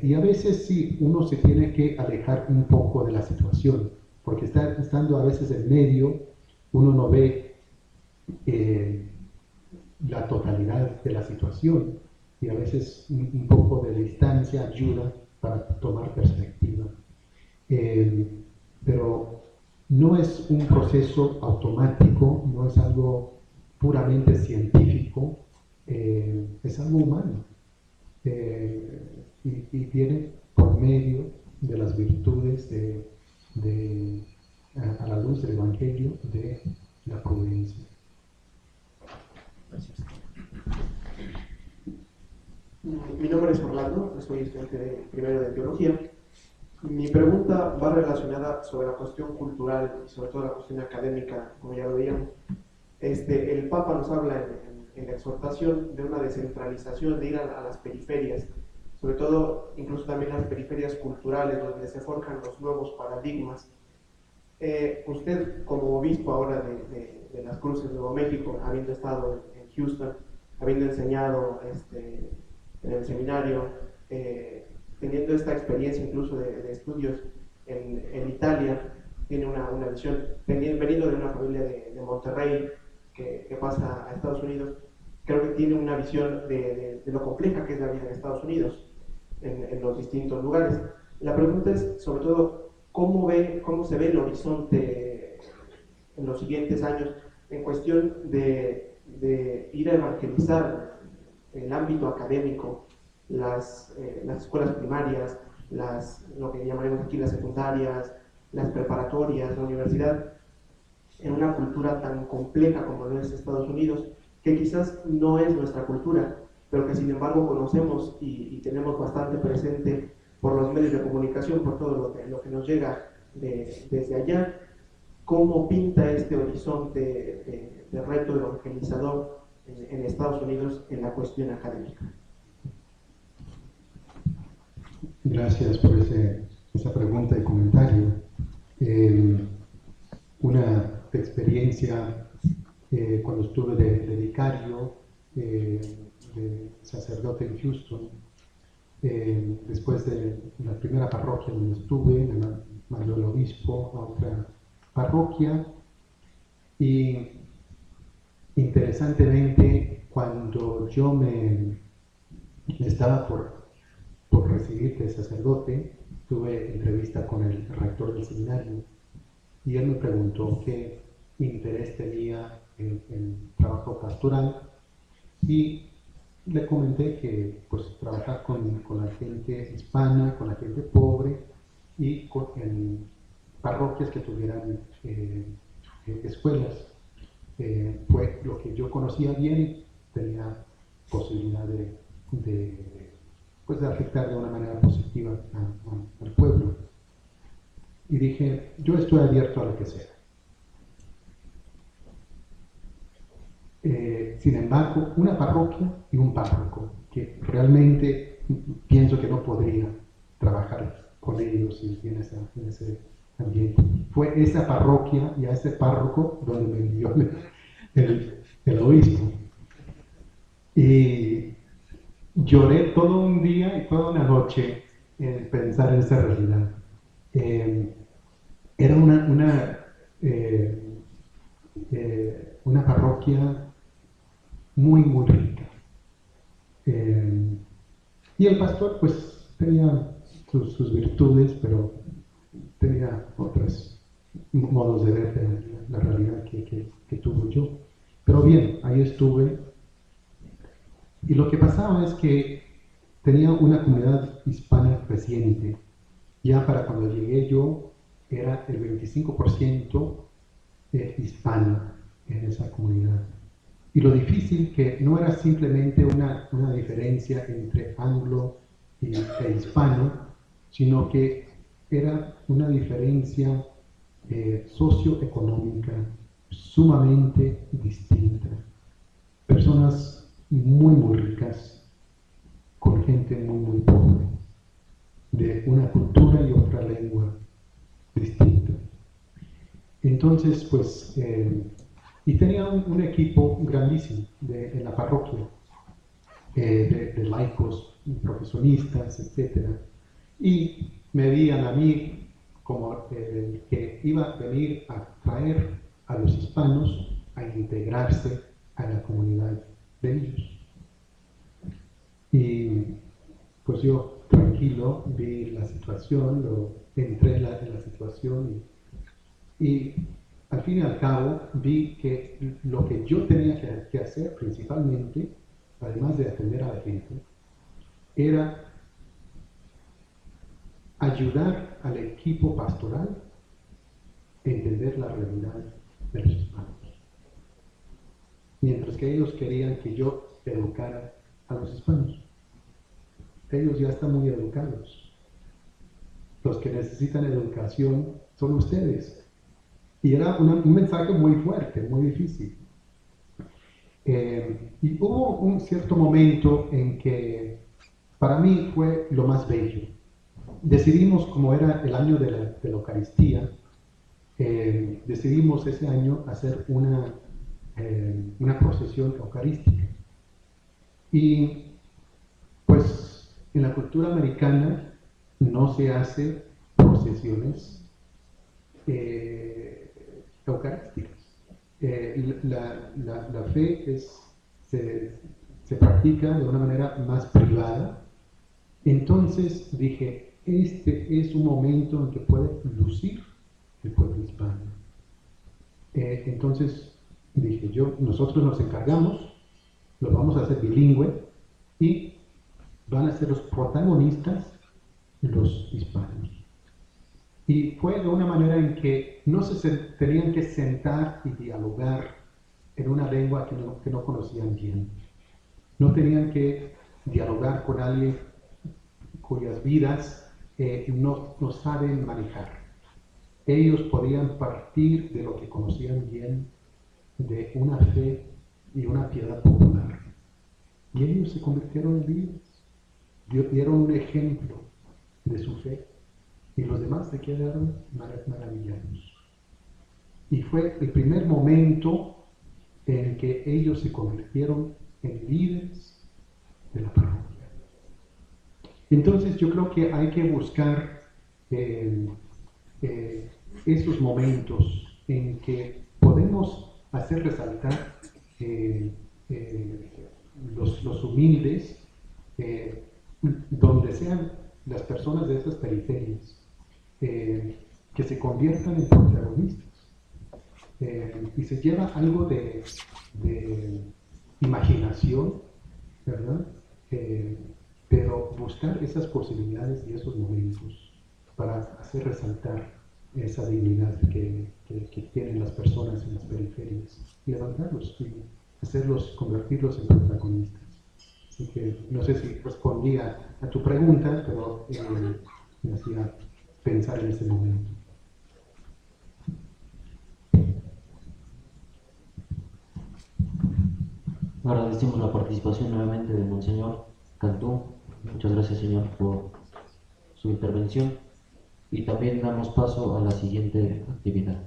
Y a veces sí, uno se tiene que alejar un poco de la situación, porque estando a veces en medio, uno no ve la totalidad de la situación, y a veces un poco de distancia ayuda para tomar perspectiva. Pero no es un proceso automático, no es algo puramente científico, es algo humano. Y viene por medio de las virtudes a la luz del Evangelio de la prudencia. Gracias. Mi nombre es Orlando, soy estudiante de primero de Teología. Mi pregunta va relacionada sobre la cuestión cultural y sobre todo la cuestión académica, como ya lo veíamos. El Papa nos habla en la exhortación de una descentralización, de ir a las periferias, sobre todo incluso también las periferias culturales, donde se forjan los nuevos paradigmas. Usted, como obispo ahora de Las Cruces, Nuevo México, habiendo estado en Houston, habiendo enseñado en el seminario, teniendo esta experiencia incluso de estudios en Italia, tiene una visión, venido de una familia de Monterrey que pasa a Estados Unidos, creo que tiene una visión de lo compleja que es la vida en Estados Unidos, en los distintos lugares. La pregunta es, sobre todo, ¿cómo se ve el horizonte en los siguientes años en cuestión de ir a evangelizar en el ámbito académico, las escuelas primarias, lo que llamaremos aquí las secundarias, las preparatorias, la universidad, en una cultura tan compleja como lo es Estados Unidos, que quizás no es nuestra cultura, pero que sin embargo conocemos y tenemos bastante presente por los medios de comunicación, por todo lo que nos llega desde allá? ¿Cómo pinta este horizonte de reto evangelizador en Estados Unidos en la cuestión académica? Gracias por esa pregunta y comentario. Una experiencia cuando estuve de vicario, de sacerdote en Houston, después de la primera parroquia donde estuve, me mandó el obispo a otra parroquia, y interesantemente, cuando yo me estaba por recibir de sacerdote, tuve entrevista con el rector del seminario, y él me preguntó qué interés tenía en el trabajo pastoral, y le comenté que pues trabajar con la gente hispana, con la gente pobre, y en parroquias que tuvieran escuelas. Fue lo que yo conocía bien, tenía posibilidad de afectar de una manera positiva al pueblo. Y dije, yo estoy abierto a lo que sea. Sin embargo, una parroquia y un párroco, que realmente pienso que no podría trabajar con ellos en ese ambiente. Fue esa parroquia y a ese párroco donde me envió el obispo. Y lloré todo un día y toda una noche en pensar en esa realidad. Era una parroquia muy, muy rica. Y el pastor pues tenía sus virtudes, pero tenía otros modos de ver la realidad que tuve yo. Pero bien, ahí estuve. Y lo que pasaba es que tenía una comunidad hispana creciente. Ya para cuando llegué yo, era el 25% hispano en esa comunidad. Y lo difícil que no era simplemente una diferencia entre anglo e hispano, sino que era una diferencia socioeconómica sumamente distinta. Personas muy, muy ricas con gente muy, muy pobre. de una cultura y otra lengua distinta. Entonces, pues, y tenía un equipo grandísimo en la parroquia, de laicos, profesionistas, etc. Y me veían a mí como el que iba a venir a traer a los hispanos a integrarse a la comunidad de ellos. Y pues yo tranquilo vi la situación, entré en la situación y al fin y al cabo vi que lo que yo tenía que hacer principalmente, además de atender a la gente, era ayudar al equipo pastoral a entender la realidad de los hispanos. Mientras que ellos querían que yo educara a los hispanos. Ellos ya están muy educados. Los que necesitan educación son ustedes. Y era un mensaje muy fuerte, muy difícil. Y hubo un cierto momento en que para mí fue lo más bello. Decidimos, como era el año de la Eucaristía, decidimos ese año hacer una procesión eucarística. Y pues en la cultura americana no se hace procesiones eucarísticas. La fe se practica de una manera más privada. Entonces dije, este es un momento en que puede lucir el pueblo hispano. Entonces dije, nosotros nos encargamos, lo vamos a hacer bilingüe y van a ser los protagonistas los hispanos. Y fue de una manera en que no se tenían que sentar y dialogar en una lengua que no conocían bien. No tenían que dialogar con alguien cuyas vidas no saben manejar. Ellos podían partir de lo que conocían bien, de una fe y una piedad popular. Y ellos se convirtieron en líderes, dieron un ejemplo de su fe. Y los demás se quedaron maravillados. Y fue el primer momento en que ellos se convirtieron en líderes de la parroquia. Entonces yo creo que hay que buscar esos momentos en que podemos hacer resaltar los humildes, donde sean las personas de esas periferias, que se conviertan en protagonistas. Y se lleva algo de imaginación, ¿verdad? Pero buscar esas posibilidades y esos momentos para hacer resaltar esa dignidad que tienen las personas en las periferias, y levantarlos y convertirlos en protagonistas. Así que no sé si respondía a tu pregunta, pero me hacía pensar en ese momento. Agradecemos la participación nuevamente de Monseñor Cantú. Muchas gracias, señor, por su intervención. Y también damos paso a la siguiente actividad.